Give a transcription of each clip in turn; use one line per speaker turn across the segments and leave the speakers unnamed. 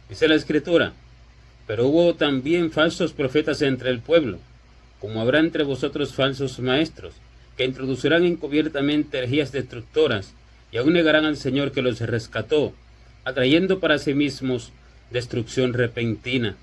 Dice la Escritura: pero hubo también falsos profetas entre el pueblo, como habrá entre vosotros falsos maestros, que introducirán encubiertamente herejías destructoras, y aún negarán al Señor que los rescató, atrayendo para sí mismos destrucción repentina.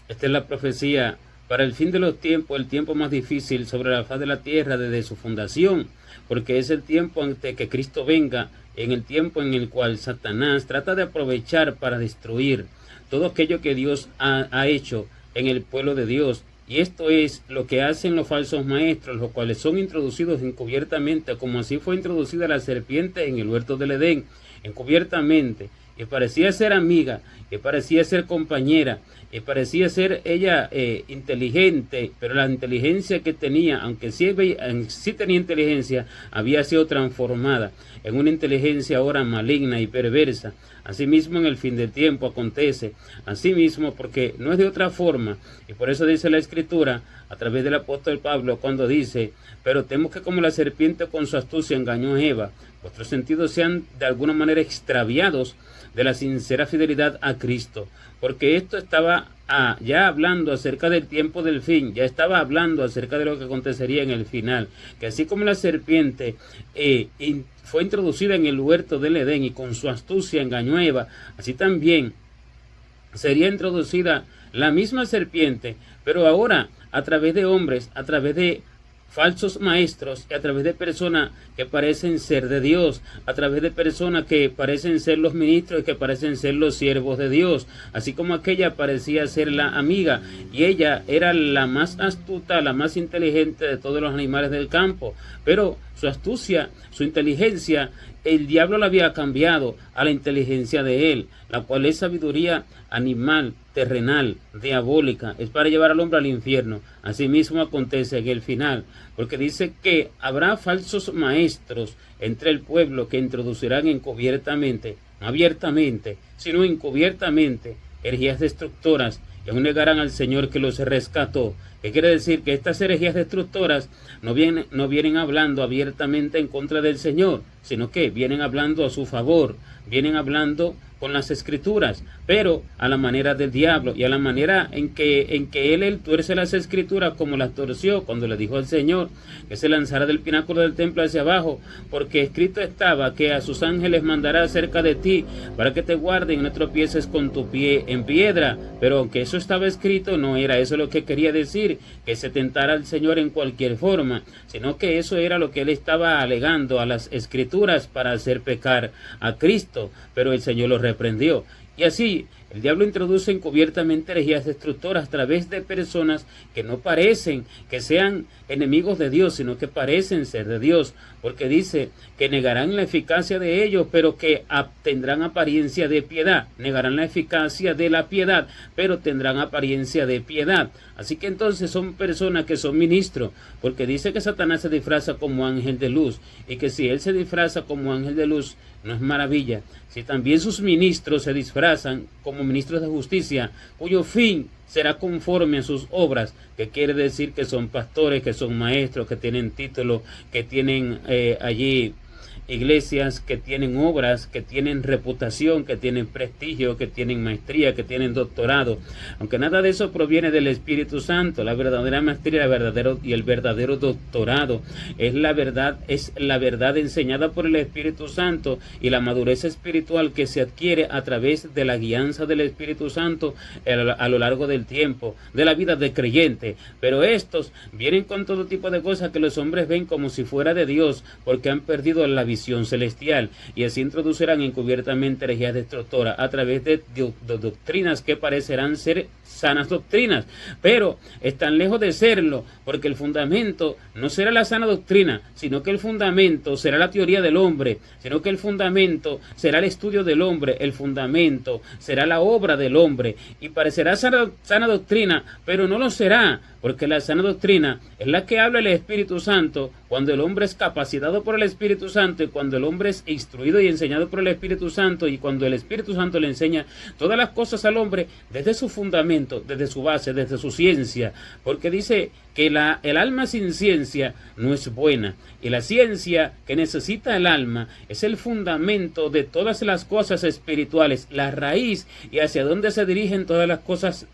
Esta es la profecía para el fin de los tiempos, el tiempo más difícil sobre la faz de la tierra desde su fundación, porque es el tiempo antes que Cristo venga, en el tiempo en el cual Satanás trata de aprovechar para destruir todo aquello que Dios ha hecho en el pueblo de Dios. Y esto es lo que hacen los falsos maestros, los cuales son introducidos encubiertamente, como así fue introducida la serpiente en el huerto del Edén, encubiertamente, y parecía ser amiga, y parecía ser compañera, y parecía ser ella inteligente, pero la inteligencia que tenía, aunque sí tenía inteligencia, había sido transformada en una inteligencia ahora maligna y perversa. Asimismo en el fin del tiempo acontece, asimismo, porque no es de otra forma, y por eso dice la Escritura a través del apóstol Pablo cuando dice: pero temo que como la serpiente con su astucia engañó a Eva, vuestros sentidos sean de alguna manera extraviados de la sincera fidelidad a Cristo, porque esto estaba ya hablando acerca del tiempo del fin, ya estaba hablando acerca de lo que acontecería en el final, que así como la serpiente fue introducida en el huerto del Edén y con su astucia engañó a Eva, así también sería introducida la misma serpiente, pero ahora a través de hombres, a través de falsos maestros, y a través de personas que parecen ser de Dios, a través de personas que parecen ser los ministros y que parecen ser los siervos de Dios, así como aquella parecía ser la amiga, y ella era la más astuta, la más inteligente de todos los animales del campo, pero su astucia, su inteligencia, el diablo la había cambiado a la inteligencia de él, la cual es sabiduría animal, terrenal, diabólica, es para llevar al hombre al infierno. Asimismo acontece en el final, porque dice que habrá falsos maestros entre el pueblo que introducirán encubiertamente, no abiertamente, sino encubiertamente, herejías destructoras, y aún negarán al Señor que los rescató. ¿Qué quiere decir? Que estas herejías destructoras no vienen hablando abiertamente en contra del Señor, sino que vienen hablando a su favor, vienen hablando con las Escrituras, pero a la manera del diablo y a la manera en que él tuerce las Escrituras, como las torció cuando le dijo al Señor que se lanzara del pináculo del templo hacia abajo, porque escrito estaba que a sus ángeles mandará cerca de ti para que te guarden y no tropieces con tu pie en piedra. Pero aunque eso estaba escrito, no era eso lo que quería decir, que se tentara al Señor en cualquier forma, sino que eso era lo que él estaba alegando a las Escrituras para hacer pecar a Cristo, pero el Señor lo reprendió. Y así el diablo introduce encubiertamente herejías destructoras a través de personas que no parecen que sean enemigos de Dios, sino que parecen ser de Dios, porque dice que negarán la eficacia de ellos, pero que tendrán apariencia de piedad. Negarán la eficacia de la piedad, pero tendrán apariencia de piedad. Así que entonces son personas que son ministros, porque dice que Satanás se disfraza como ángel de luz, y que si él se disfraza como ángel de luz, no es maravilla. Si también sus ministros se disfrazan como ministros de justicia, cuyo fin será conforme a sus obras, que quiere decir que son pastores, que son maestros, que tienen título, que tienen allí iglesias, que tienen obras, que tienen reputación, que tienen prestigio, que tienen maestría, que tienen doctorado, aunque nada de eso proviene del Espíritu Santo. La verdadera maestría, el verdadero doctorado es la verdad enseñada por el Espíritu Santo, y la madurez espiritual que se adquiere a través de la guianza del Espíritu Santo a lo largo del tiempo, de la vida de creyente. Pero estos vienen con todo tipo de cosas que los hombres ven como si fuera de Dios, porque han perdido la visión celestial, y así introducirán encubiertamente herejías destructoras a través de doctrinas que parecerán ser sanas doctrinas, pero están lejos de serlo, porque el fundamento no será la sana doctrina, sino que el fundamento será la teoría del hombre, sino que el fundamento será el estudio del hombre, el fundamento será la obra del hombre, y parecerá sana doctrina, pero no lo será, porque la sana doctrina es la que habla el Espíritu Santo cuando el hombre es capacitado por el Espíritu Santo, y cuando el hombre es instruido y enseñado por el Espíritu Santo, y cuando el Espíritu Santo le enseña todas las cosas al hombre desde su fundamento, fundamento, desde su base, desde su ciencia, porque dice que el alma sin ciencia no es buena, y la ciencia que necesita el alma es el fundamento de todas las cosas espirituales, la raíz y hacia dónde se dirigen todas las cosas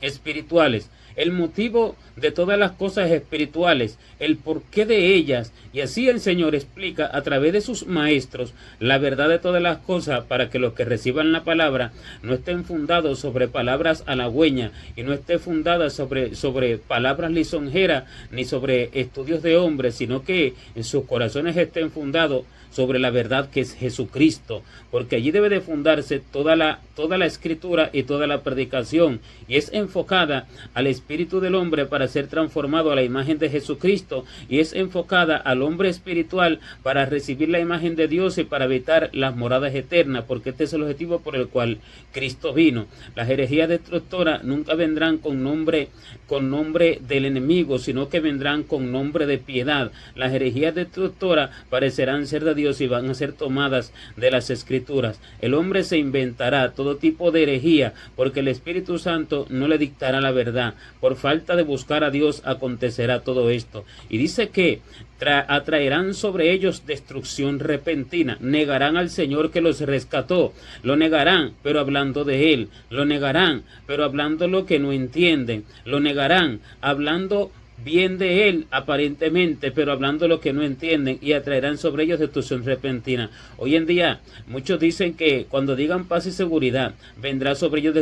espirituales, el motivo de todas las cosas espirituales, el porqué de ellas, y así el Señor explica a través de sus maestros la verdad de todas las cosas, para que los que reciban la palabra no estén fundados sobre palabras halagüeñas y no esté fundada sobre palabras lisonjeras ni sobre estudios de hombres, sino que en sus corazones estén fundados sobre la verdad que es Jesucristo, porque allí debe de fundarse toda la escritura y toda la predicación, y es enfocada al espíritu del hombre para ser transformado a la imagen de Jesucristo, y es enfocada al hombre espiritual para recibir la imagen de Dios y para habitar las moradas eternas, porque este es el objetivo por el cual Cristo vino. Las herejías destructoras nunca vendrán con nombre del enemigo, sino que vendrán con nombre de piedad. Las herejías destructoras parecerán ser de Dios y van a ser tomadas de las Escrituras. El hombre se inventará todo tipo de herejía, porque el Espíritu Santo no le dictará la verdad. Por falta de buscar a Dios acontecerá todo esto. Y dice que atraerán sobre ellos destrucción repentina, negarán al Señor que los rescató, lo negarán, pero hablando de Él, lo negarán, pero hablando lo que no entienden, lo negarán, hablando bien de Él aparentemente, pero hablando lo que no entienden, y atraerán sobre ellos destrucción repentina. Hoy en día muchos dicen que cuando digan paz y seguridad vendrá sobre ellos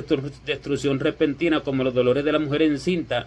destrucción repentina, como los dolores de la mujer encinta,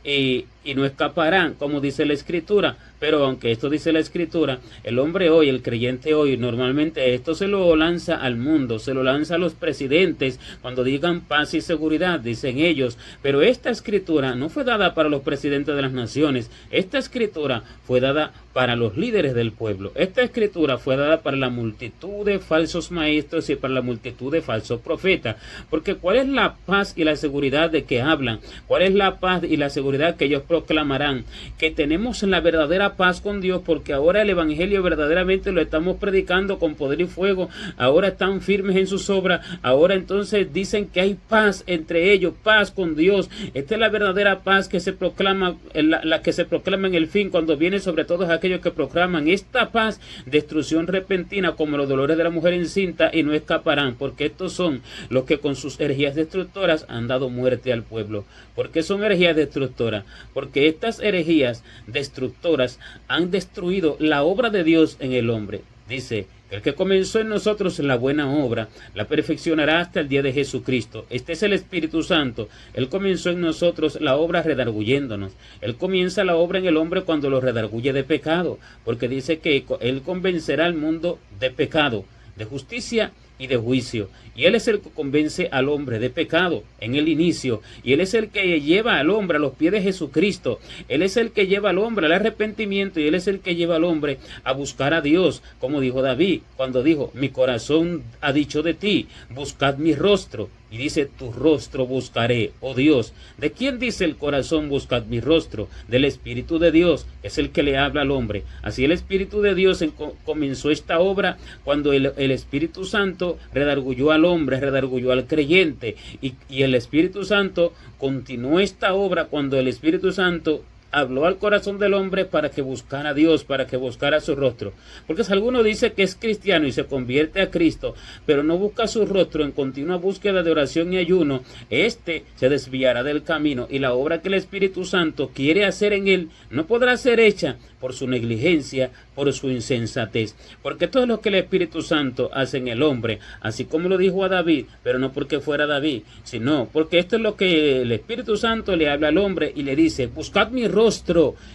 y no escaparán, como dice la Escritura. Pero aunque esto dice la Escritura, el hombre hoy, el creyente hoy, normalmente esto se lo lanza al mundo, se lo lanza a los presidentes cuando digan paz y seguridad, dicen ellos. Pero esta Escritura no fue dada para los presidentes de las naciones, esta Escritura fue dada para los líderes del pueblo. Esta Escritura fue dada para la multitud de falsos maestros y para la multitud de falsos profetas. Porque ¿cuál es la paz y la seguridad de que hablan? ¿Cuál es la paz y la seguridad que ellos proclamarán? Que tenemos la verdadera paz con Dios, porque ahora el evangelio verdaderamente lo estamos predicando con poder y fuego. Ahora están firmes en sus obras. Ahora entonces dicen que hay paz entre ellos, paz con Dios. Esta es la verdadera paz que se proclama, la que se proclama en el fin, cuando viene sobre todos aquellos que proclaman esta paz, destrucción repentina como los dolores de la mujer encinta, y no escaparán, porque estos son los que con sus herejías destructoras han dado muerte al pueblo. ¿Por qué son herejías destructoras? Porque estas herejías destructoras han destruido la obra de Dios en el hombre. Dice que el que comenzó en nosotros la buena obra la perfeccionará hasta el día de Jesucristo. Este es el Espíritu Santo. Él comenzó en nosotros la obra redarguyéndonos. Él comienza la obra en el hombre cuando lo redarguye de pecado, porque dice que Él convencerá al mundo de pecado, de justicia y de juicio. Y Él es el que convence al hombre de pecado en el inicio, y Él es el que lleva al hombre a los pies de Jesucristo. Él es el que lleva al hombre al arrepentimiento, y Él es el que lleva al hombre a buscar a Dios, como dijo David cuando dijo: mi corazón ha dicho de ti, buscad mi rostro. Y dice: tu rostro buscaré, oh Dios. ¿De quién dice el corazón buscad mi rostro? Del Espíritu de Dios, que es el que le habla al hombre. Así el Espíritu de Dios comenzó esta obra cuando el Espíritu Santo redarguyó al hombre, redarguyó al creyente. Y el Espíritu Santo continuó esta obra cuando el Espíritu Santo habló al corazón del hombre para que buscara a Dios, para que buscara su rostro. Porque si alguno dice que es cristiano y se convierte a Cristo, pero no busca su rostro en continua búsqueda de oración y ayuno, este se desviará del camino, y la obra que el Espíritu Santo quiere hacer en él no podrá ser hecha por su negligencia, por su insensatez. Porque todo lo que el Espíritu Santo hace en el hombre, así como lo dijo a David, pero no porque fuera David, sino porque esto es lo que el Espíritu Santo le habla al hombre y le dice: buscad mi rostro.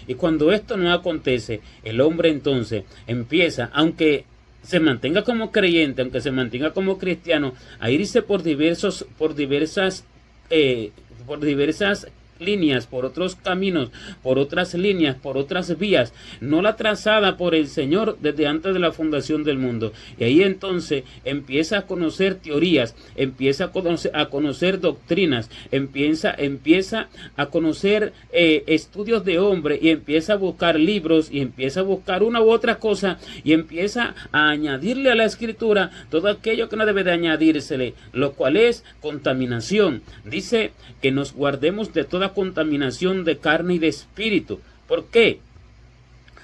Y cuando esto no acontece, el hombre entonces empieza, aunque se mantenga como creyente, aunque se mantenga como cristiano, a irse por diversas líneas, por otros caminos, por otras líneas, por otras vías, no la trazada por el Señor desde antes de la fundación del mundo. Y ahí entonces empieza a conocer teorías, empieza a conocer doctrinas, empieza a conocer estudios de hombre, y empieza a buscar libros, y empieza a buscar una u otra cosa, y empieza a añadirle a la escritura todo aquello que no debe de añadírsele, lo cual es contaminación. Dice que nos guardemos de toda contaminación de carne y de espíritu. ¿Por qué?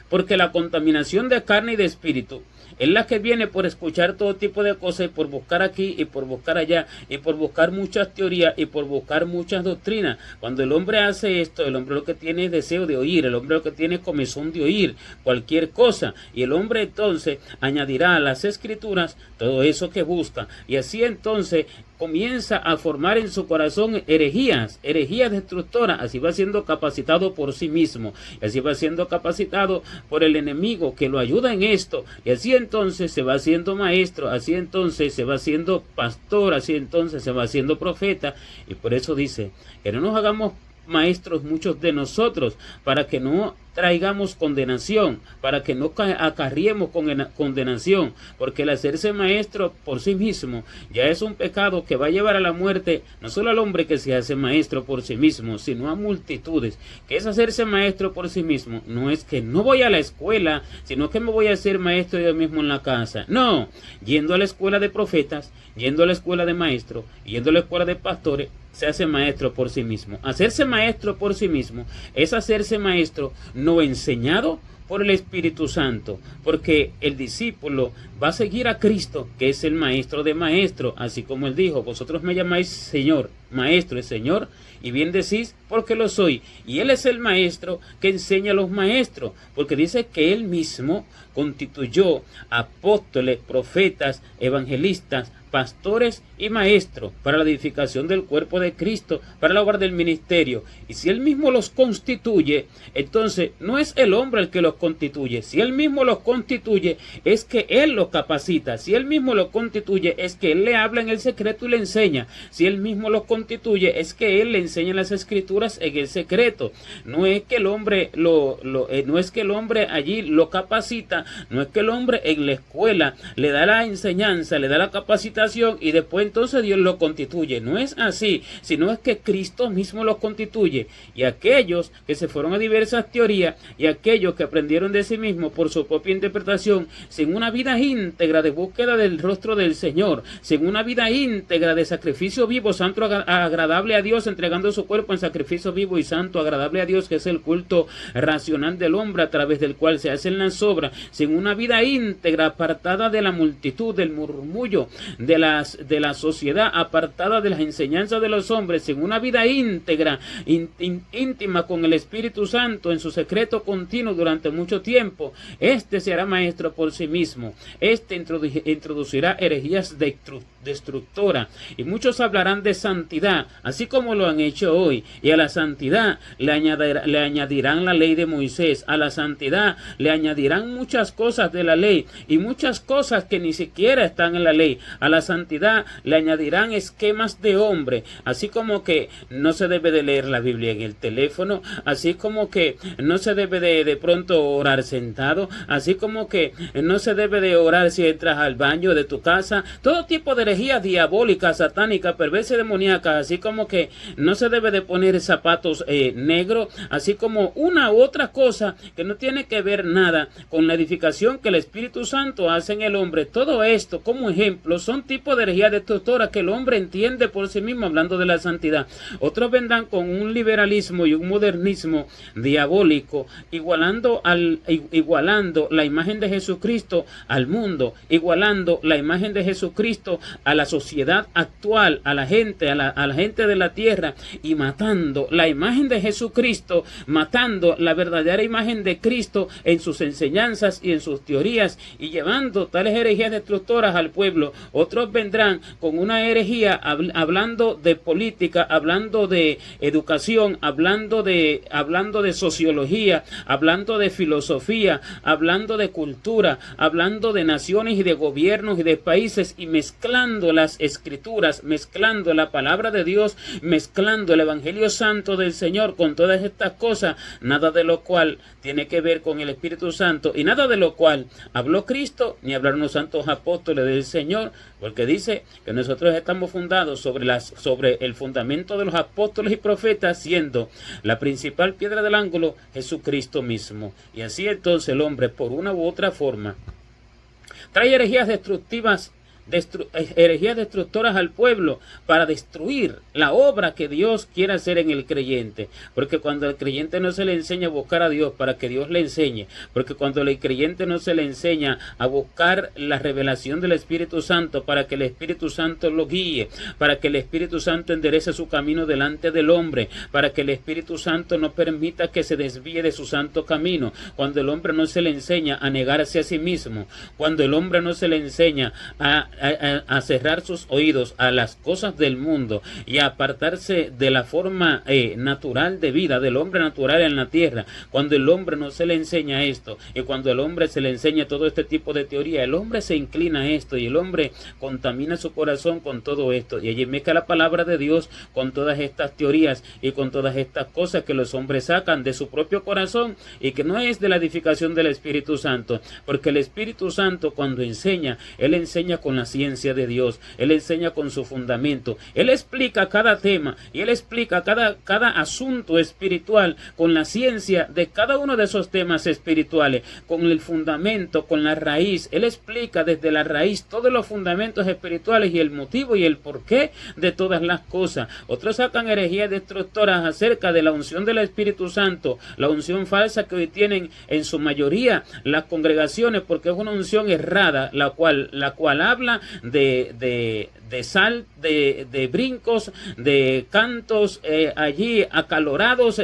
Porque la contaminación de carne y de espíritu es la que viene por escuchar todo tipo de cosas, y por buscar aquí y por buscar allá, y por buscar muchas teorías y por buscar muchas doctrinas. Cuando el hombre hace esto, el hombre lo que tiene es deseo de oír, el hombre lo que tiene es comezón de oír cualquier cosa, y el hombre entonces añadirá a las escrituras todo eso que busca, y así entonces comienza a formar en su corazón herejías destructoras. Así va siendo capacitado por sí mismo, y así va siendo capacitado por el enemigo que lo ayuda en esto, y así entonces se va haciendo maestro, así entonces se va haciendo pastor, así entonces se va haciendo profeta. Y por eso dice que no nos hagamos maestros muchos de nosotros, para que no traigamos condenación, para que no acarriemos condenación, porque el hacerse maestro por sí mismo ya es un pecado que va a llevar a la muerte, no solo al hombre que se hace maestro por sí mismo, sino a multitudes. Que es hacerse maestro por sí mismo, no es que no voy a la escuela, sino que me voy a hacer maestro yo mismo en la casa. No, yendo a la escuela de profetas, yendo a la escuela de maestros, yendo a la escuela de pastores, se hace maestro por sí mismo. Hacerse maestro por sí mismo es hacerse maestro no enseñado por el Espíritu Santo, porque el discípulo va a seguir a Cristo, que es el maestro de maestros, así como él dijo: vosotros me llamáis Señor, maestro es Señor, y bien decís porque lo soy. Y él es el maestro que enseña a los maestros, porque dice que él mismo constituyó apóstoles, profetas, evangelistas, pastores y maestros para la edificación del cuerpo de Cristo, para la obra del ministerio. Y si él mismo los constituye, entonces no es el hombre el que los constituye. Si él mismo los constituye, es que él los capacita. Si él mismo los constituye, es que él le habla en el secreto y le enseña. Si él mismo los constituye, es que él le enseña las escrituras en el secreto. No es que el hombre no es que el hombre allí lo capacita, no es que el hombre en la escuela le da la enseñanza, le da la capacitación y después entonces Dios lo constituye. No es así, sino es que Cristo mismo los constituye. Y aquellos que se fueron a diversas teorías, y aquellos que aprendieron de sí mismos por su propia interpretación, sin una vida íntegra de búsqueda del rostro del Señor, sin una vida íntegra de sacrificio vivo, santo, agradable a Dios, entregando su cuerpo en sacrificio vivo y santo, agradable a Dios, que es el culto racional del hombre a través del cual se hacen las obras, sin una vida íntegra, apartada de la multitud, del murmullo, de la sociedad, apartada de las enseñanzas de los hombres, en una vida íntegra, íntima con el Espíritu Santo, en su secreto continuo durante mucho tiempo, este será maestro por sí mismo. Este introducirá herejías destructoras, y muchos hablarán de santidad, así como lo han hecho hoy, y a la santidad le añadirán la ley de Moisés, a la santidad le añadirán muchas cosas de la ley, y muchas cosas que ni siquiera están en la ley. A la santidad le añadirán esquemas de hombre, así como que no se debe de leer la Biblia en el teléfono, así como que no se debe de pronto orar sentado, así como que no se debe de orar si entras al baño de tu casa, todo tipo de herejías diabólicas, satánicas, perversas y demoníacas, así como que no se debe de poner zapatos negros, así como una u otra cosa que no tiene que ver nada con la edificación que el Espíritu Santo hace en el hombre. Todo esto como ejemplo son tipos de herejía destructora que el hombre entiende por sí mismo, hablando de la santidad. Otros vendrán con un liberalismo y un modernismo diabólico, igualando la imagen de Jesucristo al mundo, igualando la imagen de Jesucristo a la sociedad actual, a la gente de la tierra, y matando la imagen de Jesucristo, matando la verdadera imagen de Cristo en sus enseñanzas y en sus teorías, y llevando tales herejías destructoras al pueblo. Otros vendrán con una herejía hablando de política, hablando de educación, hablando de sociología, hablando de filosofía, hablando de cultura, hablando de naciones y de gobiernos y de países, y mezclando las escrituras, mezclando la palabra palabra de Dios, mezclando el Evangelio Santo del Señor con todas estas cosas, nada de lo cual tiene que ver con el Espíritu Santo y nada de lo cual habló Cristo ni hablaron los santos apóstoles del Señor, porque dice que nosotros estamos fundados sobre el fundamento de los apóstoles y profetas, siendo la principal piedra del ángulo Jesucristo mismo. Y así entonces el hombre, por una u otra forma, trae herejías destructivas, herejías destructoras al pueblo para destruir la obra que Dios quiere hacer en el creyente, porque cuando al creyente no se le enseña a buscar a Dios para que Dios le enseñe, porque cuando al creyente no se le enseña a buscar la revelación del Espíritu Santo para que el Espíritu Santo lo guíe, para que el Espíritu Santo enderece su camino delante del hombre, para que el Espíritu Santo no permita que se desvíe de su santo camino, cuando el hombre no se le enseña a negarse a sí mismo, cuando el hombre no se le enseña a cerrar sus oídos a las cosas del mundo y a apartarse de la forma natural de vida del hombre natural en la tierra, cuando el hombre no se le enseña esto y cuando el hombre se le enseña todo este tipo de teoría, el hombre se inclina a esto y el hombre contamina su corazón con todo esto y allí mezcla la palabra de Dios con todas estas teorías y con todas estas cosas que los hombres sacan de su propio corazón y que no es de la edificación del Espíritu Santo, porque el Espíritu Santo cuando enseña, Él enseña con la ciencia de Dios, Él enseña con su fundamento, Él explica cada tema y Él explica cada asunto espiritual con la ciencia de cada uno de esos temas espirituales, con el fundamento, con la raíz. Él explica desde la raíz todos los fundamentos espirituales y el motivo y el porqué de todas las cosas. Otros sacan herejías destructoras acerca de la unción del Espíritu Santo, la unción falsa que hoy tienen en su mayoría las congregaciones, porque es una unción errada, la cual habla de brincos, de cantos allí acalorados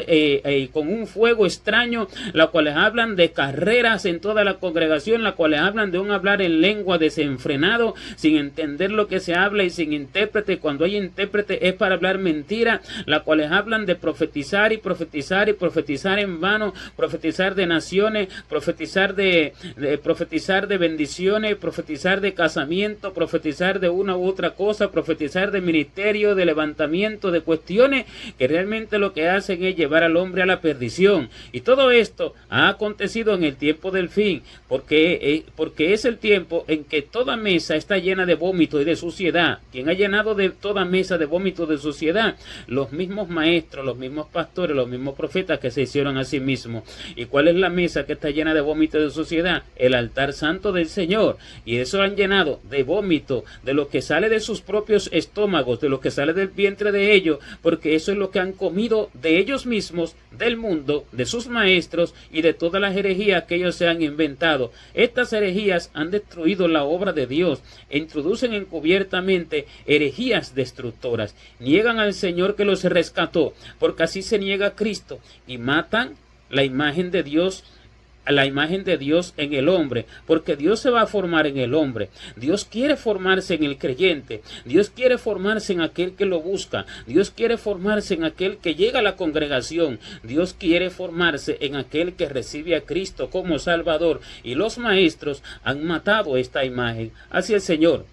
con un fuego extraño, las cuales hablan de carreras en toda la congregación, las cuales hablan de un hablar en lengua desenfrenado, sin entender lo que se habla y sin intérprete. Cuando hay intérprete es para hablar mentira, las cuales hablan de profetizar y profetizar y profetizar en vano, profetizar de naciones, profetizar de bendiciones, profetizar de casamiento, profetizar de una u otra cosa, profetizar de ministerio, de levantamiento, de cuestiones que realmente lo que hacen es llevar al hombre a la perdición. Y todo esto ha acontecido en el tiempo del fin, porque es el tiempo en que toda mesa está llena de vómito y de suciedad. ¿Quién ha llenado de toda mesa de vómito y de suciedad? Los mismos maestros, los mismos pastores, los mismos profetas que se hicieron a sí mismos. ¿Y cuál es la mesa que está llena de vómito y de suciedad? El altar santo del Señor. Y eso lo han llenado de vómito, de lo que sale de sus propios estómagos, de lo que sale del vientre de ellos, porque eso es lo que han comido de ellos mismos, del mundo, de sus maestros y de todas las herejías que ellos se han inventado. Estas herejías han destruido la obra de Dios e introducen encubiertamente herejías destructoras. Niegan al Señor que los rescató, porque así se niega a Cristo, y matan la imagen de Dios, la imagen de Dios en el hombre, porque Dios se va a formar en el hombre. Dios quiere formarse en el creyente, Dios quiere formarse en aquel que lo busca, Dios quiere formarse en aquel que llega a la congregación, Dios quiere formarse en aquel que recibe a Cristo como Salvador, y los maestros han matado esta imagen. Así el Señor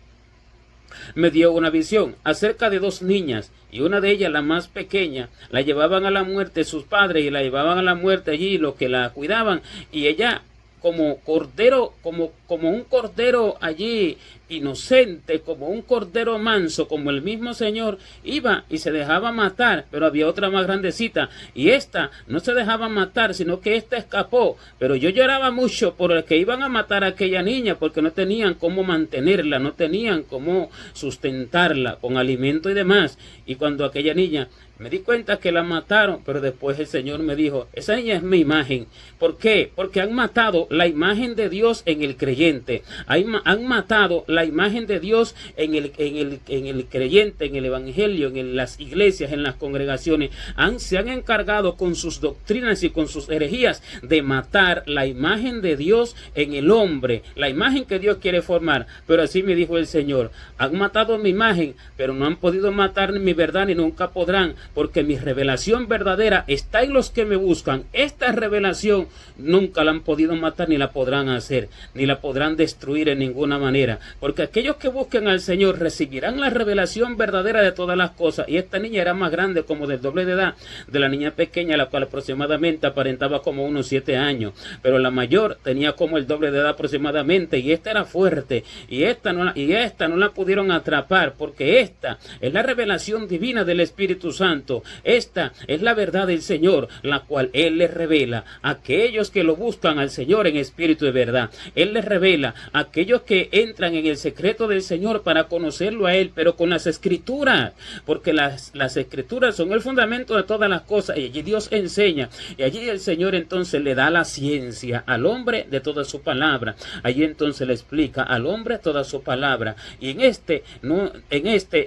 me dio una visión acerca de dos niñas, y una de ellas, la más pequeña, la llevaban a la muerte sus padres, y la llevaban a la muerte allí los que la cuidaban, y ella como cordero, como un cordero allí inocente, como un cordero manso, como el mismo Señor, iba y se dejaba matar, pero había otra más grandecita, y esta no se dejaba matar, sino que esta escapó. Pero yo lloraba mucho por el que iban a matar a aquella niña, porque no tenían cómo mantenerla, no tenían cómo sustentarla con alimento y demás. Y cuando aquella niña, me di cuenta que la mataron, pero después el Señor me dijo, esa niña es mi imagen. ¿Por qué? Porque han matado la imagen de Dios en el creyente. Han matado la imagen de Dios en el creyente, en el evangelio, en las iglesias, en las congregaciones. Se han encargado con sus doctrinas y con sus herejías de matar la imagen de Dios en el hombre, la imagen que Dios quiere formar. Pero así me dijo el Señor, han matado mi imagen, pero no han podido matar mi verdad ni nunca podrán, porque mi revelación verdadera está en los que me buscan. Esta revelación nunca la han podido matar ni la podrán hacer, ni la podrán destruir en ninguna manera, porque aquellos que busquen al Señor recibirán la revelación verdadera de todas las cosas. Y esta niña era más grande, como del doble de edad de la niña pequeña, la cual aproximadamente aparentaba como unos 7 años, pero la mayor tenía como el doble de edad aproximadamente, y esta era fuerte, y esta no la pudieron atrapar, porque esta es la revelación divina del Espíritu Santo. Esta es la verdad del Señor, la cual Él les revela a aquellos que lo buscan al Señor en espíritu de verdad. Él les revela a aquellos que entran en el secreto del Señor para conocerlo a Él, pero con las Escrituras, porque las Escrituras son el fundamento de todas las cosas, y allí Dios enseña, y allí el Señor entonces le da la ciencia al hombre de toda su palabra. Allí entonces le explica al hombre toda su palabra, y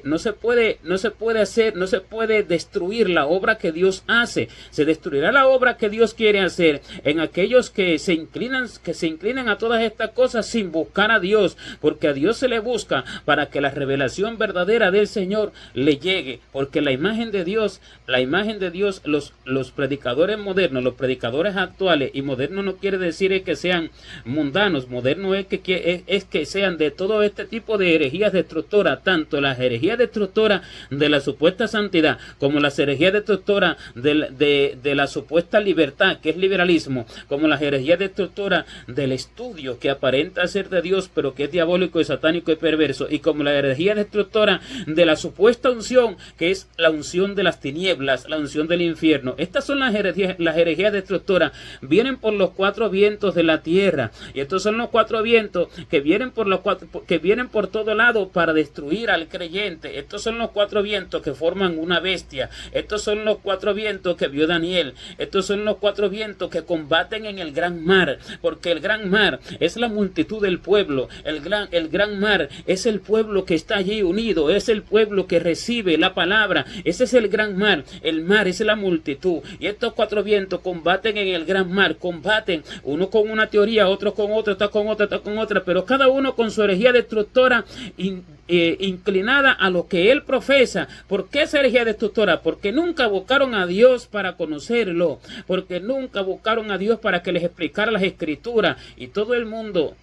no se puede destruir la obra que Dios hace. Se destruirá la obra que Dios quiere hacer en aquellos que se inclinan a todas estas cosas sin buscar a Dios, porque a Dios se le busca para que la revelación verdadera del Señor le llegue, porque la imagen de Dios, los predicadores modernos, los predicadores actuales, y moderno no quiere decir es que sean mundanos, moderno es que sean de todo este tipo de herejías destructoras, tanto las herejías destructoras de la supuesta santidad, como las herejías destructoras de la supuesta libertad, que es liberalismo, como las herejías destructoras del estudio, que aparenta ser de Dios, pero que es diabólico y satánico y perverso, y como la herejía destructora de la supuesta unción, que es la unción de las tinieblas, la unción del infierno. Estas son las herejías destructoras. Vienen por los 4 vientos de la tierra, y estos son los 4 vientos que vienen por todo lado para destruir al creyente. Estos son los 4 vientos que forman una bestia. Estos son los 4 vientos que vio Daniel. Estos son los 4 vientos que combaten en el gran mar, porque el gran mar es la multitud del pueblo. El gran mar es el pueblo que está allí unido, es el pueblo que recibe la palabra. Ese es el gran mar. El mar es la multitud, y estos 4 vientos combaten en el gran mar, combaten uno con una teoría, otro con otra, está con otra, pero cada uno con su herejía destructora inclinada a lo que él profesa. ¿Por qué esa herejía destructora? Porque nunca buscaron a Dios para conocerlo, porque nunca buscaron a Dios para que les explicara las Escrituras, y todo el mundo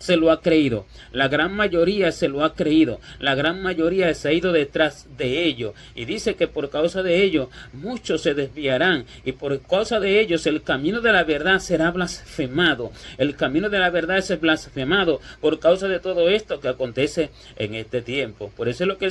se lo ha creído, la gran mayoría se lo ha creído, la gran mayoría se ha ido detrás de ello, y dice que por causa de ello muchos se desviarán, y por causa de ellos el camino de la verdad será blasfemado. El camino de la verdad es blasfemado por causa de todo esto que acontece en este tiempo. Por eso es lo que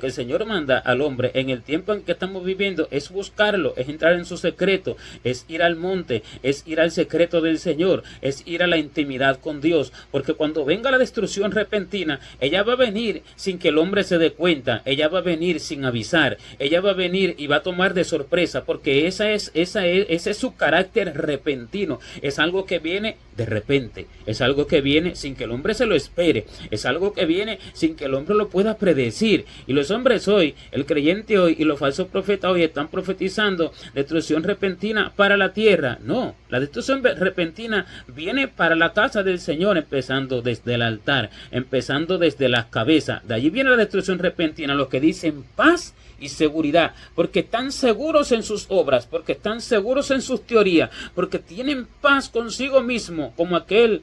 el Señor manda al hombre en el tiempo en que estamos viviendo, es buscarlo, es entrar en su secreto, es ir al monte, es ir al secreto del Señor, es ir a la intimidad con Dios. Porque cuando venga la destrucción repentina, ella va a venir sin que el hombre se dé cuenta, ella va a venir sin avisar, ella va a venir y va a tomar de sorpresa, porque ese es su carácter repentino. Es algo que viene de repente, es algo que viene sin que el hombre se lo espere, es algo que viene sin que el hombre lo pueda predecir. Y los hombres hoy, el creyente hoy y los falsos profetas hoy están profetizando destrucción repentina para la tierra. No, la destrucción repentina viene para la casa del Señor, empezando desde el altar, empezando desde las cabezas. De allí viene la destrucción repentina, los que dicen paz y seguridad, porque están seguros en sus obras, porque están seguros en sus teorías, porque tienen paz consigo mismo, como aquel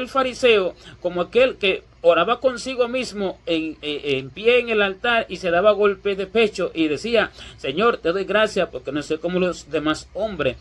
fariseo, como aquel que oraba consigo mismo en pie en el altar y se daba golpes de pecho y decía: Señor, te doy gracias porque no soy como los demás hombres,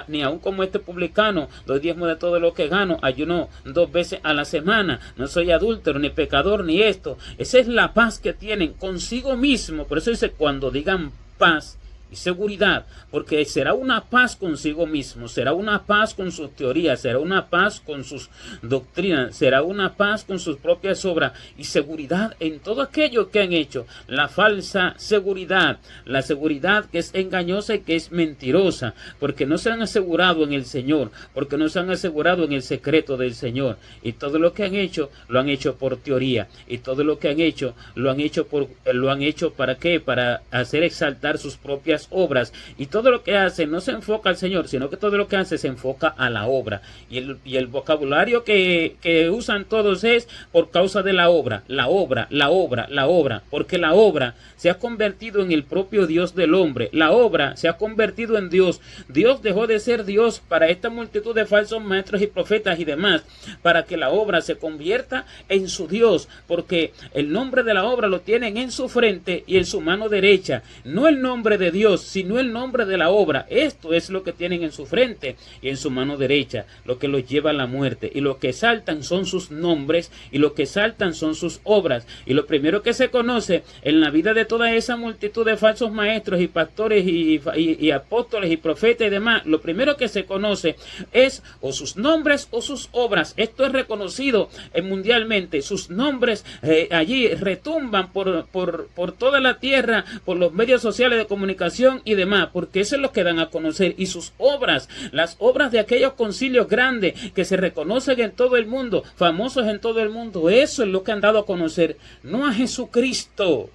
ni aun como este publicano, doy diezmo de todo lo que gano, ayuno 2 veces a la semana, no soy adúltero, ni pecador, ni esto. Esa es la paz que tienen consigo mismo. Por eso dice, cuando digan paz y seguridad, porque será una paz consigo mismo, será una paz con sus teorías, será una paz con sus doctrinas, será una paz con sus propias obras, y seguridad en todo aquello que han hecho. La falsa seguridad, la seguridad que es engañosa y que es mentirosa, porque no se han asegurado en el Señor, porque no se han asegurado en el secreto del Señor, y todo lo que han hecho, lo han hecho por teoría, y todo lo que han hecho, lo han hecho ¿para qué? Para hacer exaltar sus propias aquellas obras, y todo lo que hace no se enfoca al Señor, sino que todo lo que hace se enfoca a la obra. Y el vocabulario que usan todos es por causa de la obra, la obra, la obra, la obra, porque la obra se ha convertido en el propio Dios del hombre. La obra se ha convertido en Dios. Dios dejó de ser Dios para esta multitud de falsos maestros y profetas y demás, para que la obra se convierta en su Dios, porque el nombre de la obra lo tienen en su frente y en su mano derecha. No el nombre de Dios, sino el nombre de la obra. Esto es lo que tienen en su frente y en su mano derecha, lo que los lleva a la muerte. Y lo que saltan son sus nombres, y lo que saltan son sus obras. Y lo primero que se conoce en la vida de toda esa multitud de falsos maestros y pastores y apóstoles y profetas y demás, lo primero que se conoce es o sus nombres o sus obras. Esto es reconocido mundialmente. Sus nombres allí retumban por toda la tierra, por los medios sociales de comunicación y demás, porque eso es lo que dan a conocer. Y sus obras, las obras de aquellos concilios grandes que se reconocen en todo el mundo, famosos en todo el mundo, eso es lo que han dado a conocer, no a Jesucristo.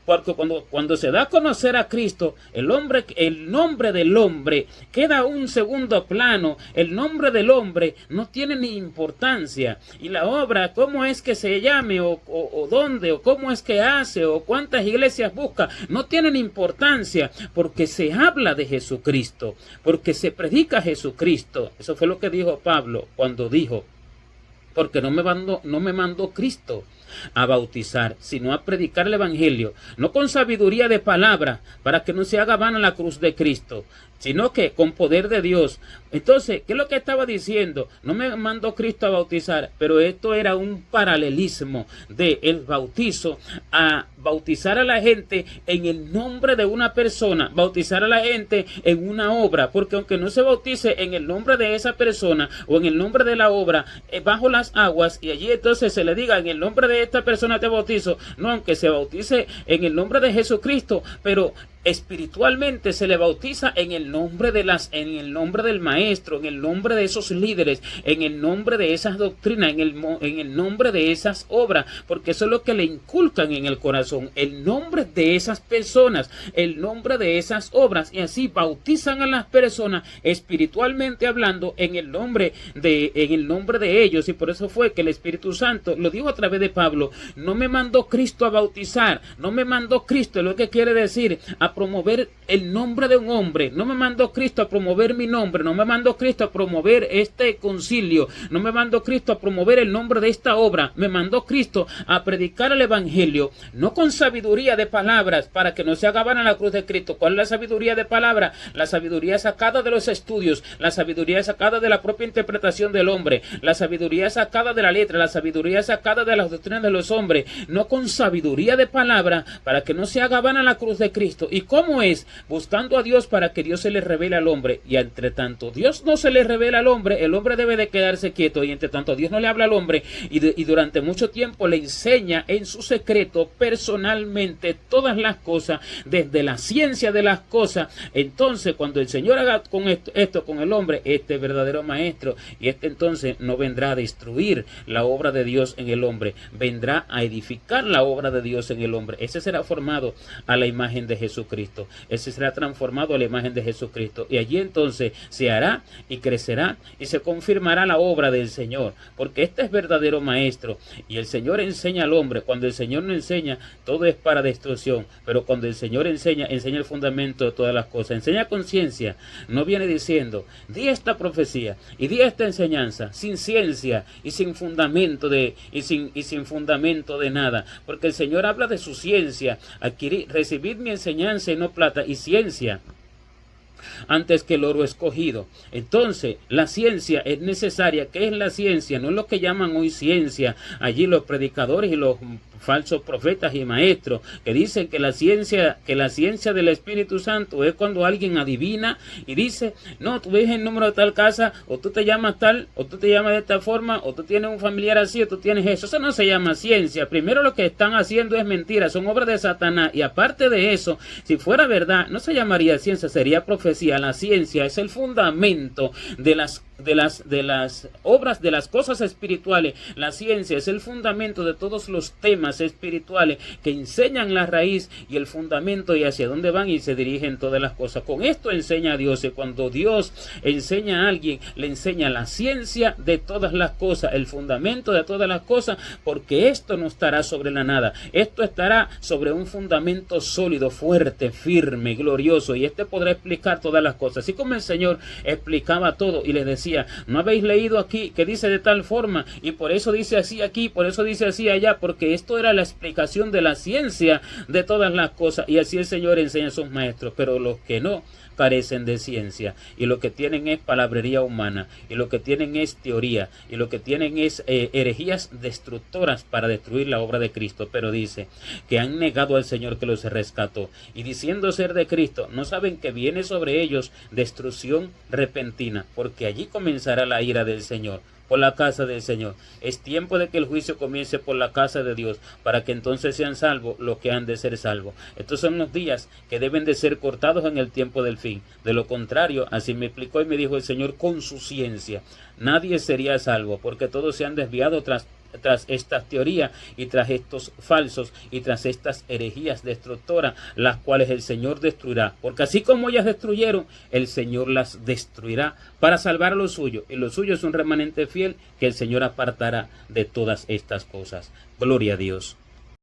Porque cuando se da a conocer a Cristo, el nombre del hombre queda a un segundo plano. El nombre del hombre no tiene ni importancia. Y la obra, cómo es que se llame, o dónde, o cómo es que hace, o cuántas iglesias busca, no tienen importancia, porque se habla de Jesucristo, porque se predica a Jesucristo. Eso fue lo que dijo Pablo cuando dijo: porque no me mandó Cristo a bautizar, sino a predicar el evangelio, no con sabiduría de palabra, para que no se haga vana la cruz de Cristo, sino que con poder de Dios. Entonces, ¿qué es lo que estaba diciendo? No me mandó Cristo a bautizar, pero esto era un paralelismo de el bautizo a bautizar a la gente en el nombre de una persona, bautizar a la gente en una obra, porque aunque no se bautice en el nombre de esa persona o en el nombre de la obra, bajo las aguas, y allí entonces se le diga: en el nombre de esta persona te bautizo, no, aunque se bautice en el nombre de Jesucristo, pero espiritualmente se le bautiza en el nombre en el nombre del maestro, en el nombre de esos líderes, en el nombre de esas doctrinas, en el nombre de esas obras, porque eso es lo que le inculcan en el corazón, el nombre de esas personas, el nombre de esas obras, y así bautizan a las personas espiritualmente hablando en el nombre de ellos. Y por eso fue que el Espíritu Santo lo dijo a través de Pablo: no me mandó Cristo a bautizar, no me mandó Cristo, lo que quiere decir, a promover el nombre de un hombre, no me mandó Cristo a promover mi nombre, no me mandó Cristo a promover este concilio, no me mandó Cristo a promover el nombre de esta obra, me mandó Cristo a predicar el evangelio, no con sabiduría de palabras, para que no se haga vana la cruz de Cristo. ¿Cuál es la sabiduría de palabra? La sabiduría sacada de los estudios, la sabiduría sacada de la propia interpretación del hombre, la sabiduría sacada de la letra, la sabiduría sacada de las doctrinas de los hombres, no con sabiduría de palabra, para que no se haga vana la cruz de Cristo. ¿Y cómo es? Buscando a Dios para que Dios se le revele al hombre. Y entre tanto Dios no se le revela al hombre, el hombre debe de quedarse quieto. Y entre tanto Dios no le habla al hombre, y durante mucho tiempo le enseña en su secreto personalmente todas las cosas, desde la ciencia de las cosas. Entonces cuando el Señor haga con esto con el hombre, este verdadero maestro, y entonces no vendrá a destruir la obra de Dios en el hombre, vendrá a edificar la obra de Dios en el hombre. Ese será formado a la imagen de Jesucristo, ese será transformado a la imagen de Jesucristo, y allí entonces se hará y crecerá y se confirmará la obra del Señor, porque este es verdadero maestro. Y el Señor enseña al hombre. Cuando el Señor no enseña, todo es para destrucción, pero cuando el Señor enseña el fundamento de todas las cosas, enseña conciencia. No viene diciendo: di esta profecía y di esta enseñanza, sin ciencia y sin fundamento y sin fundamento de nada, porque el Señor habla de su ciencia. Recibid mi enseñanza y no plata y ciencia antes que el oro escogido. Entonces la ciencia es necesaria. ¿Qué es la ciencia? No es lo que llaman hoy ciencia allí los predicadores y los falsos profetas y maestros, que dicen que la ciencia del Espíritu Santo es cuando alguien adivina y dice: no, tú ves el número de tal casa, o tú te llamas tal, o tú te llamas de esta forma, o tú tienes un familiar así, o tú tienes eso. Eso no se llama ciencia. Primero, lo que están haciendo es mentira, son obras de Satanás. Y aparte de eso, si fuera verdad, no se llamaría ciencia, sería profecía. La ciencia es el fundamento de las de las obras, de las cosas espirituales. La ciencia es el fundamento de todos los temas espirituales que enseñan la raíz y el fundamento y hacia dónde van y se dirigen todas las cosas. Con esto enseña a Dios, y cuando Dios enseña a alguien, le enseña la ciencia de todas las cosas, el fundamento de todas las cosas, porque esto no estará sobre la nada, esto estará sobre un fundamento sólido, fuerte, firme, glorioso, y este podrá explicar todas las cosas. Así como el Señor explicaba todo y les decía, no habéis leído aquí que dice de tal forma y por eso dice así aquí, por eso dice así allá, porque esto era la explicación de la ciencia de todas las cosas, y así el Señor enseña a sus maestros. Pero los que no, carecen de ciencia, y lo que tienen es palabrería humana, y lo que tienen es teoría, y lo que tienen es herejías destructoras para destruir la obra de Cristo. Pero dice que han negado al Señor que los rescató, y diciendo ser de Cristo, no saben que viene sobre ellos destrucción repentina, porque allí comenzará la ira del Señor por la casa del Señor. Es tiempo de que el juicio comience por la casa de Dios, para que entonces sean salvos los que han de ser salvos. Estos son los días que deben de ser cortados en el tiempo del fin. De lo contrario, así me explicó y me dijo el Señor con su ciencia, nadie sería salvo, porque todos se han desviado tras estas teorías y tras estos falsos y tras estas herejías destructoras, las cuales el Señor destruirá, porque así como ellas destruyeron, el Señor las destruirá para salvar a los suyos, y los suyos es un remanente fiel que el Señor apartará de todas estas cosas. Gloria a Dios.